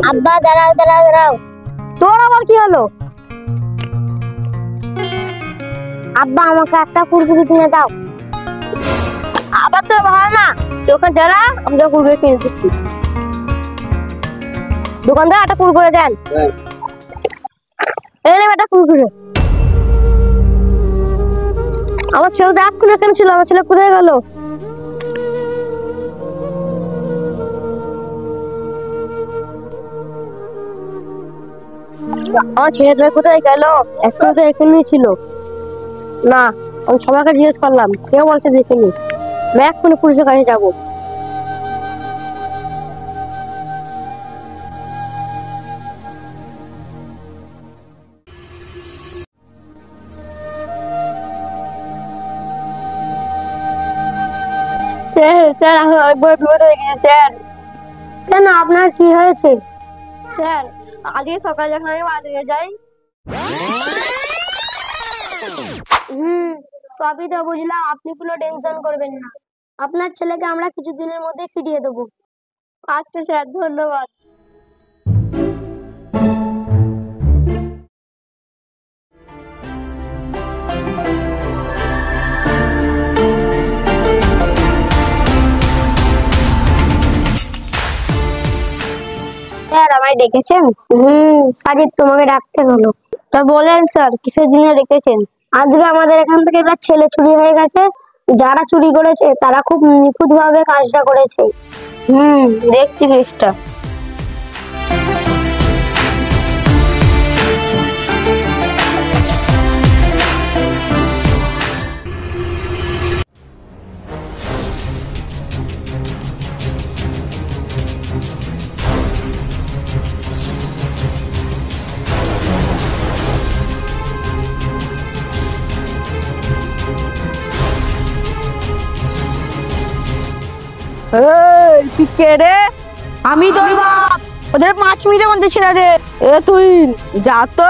আব্বা দাঁড়াও দাঁড়াও দাঁড়াও। তোর আবার কি হলো? আব্বা আমাকে একটা কুরকুরি কিনে দাও। আবার তোর ভালো না, দোকান যারা আমি তো কুরকুরে কিনে দিচ্ছি। দোকানদার একটা কুরকুরে দেন। এই নে একটা কুরকুরে। আমার ছেলে তো এক্ষুনি এখানে ছিল, আমার ছেলে কোথায় গেল? আমার ছেলেটা কোথায় গেল? এখন তো এখানেই ছিল না। আমি সবাইকে জিজ্ঞেস করলাম, কেউ বলছে দেখিনি। আমি এক্ষুনি পুলিশের কাছে যাবো। স্যার স্যার আমি অনেক বড় বিপদ হয়ে গেছি স্যার। কেন, আপনার কি হয়েছে? স্যার আজকে সকালে যখন আমি বাজারে যাই। সবই তো বুঝলাম, আপনি কোনো টেনশন করবেন না। আপনার ছেলেকে আমরা কিছুদিনের মধ্যে ফিরিয়ে দেবো। আচ্ছা স্যার, ধন্যবাদ। স্যার আমায় ডেকেছেন? সাজিদ তোমাকে ডাকতে হলো। তা বলেন স্যার, কিসের জন্য ডেকেছেন? আজকে আমাদের এখান থেকে একটা ছেলে চুরি হয়ে গেছে। যারা চুরি করেছে তারা খুব নিখুঁত ভাবে কাজটা করেছে। দেখছি কেসটা। তুই কে রে? আমি তোর বাপ। ওদের 5 মিনিটের মধ্যে ছিল রে। এ তুই যা তো।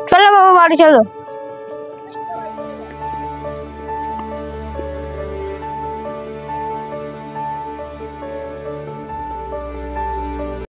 চলো বাবা বাড়ি চলো।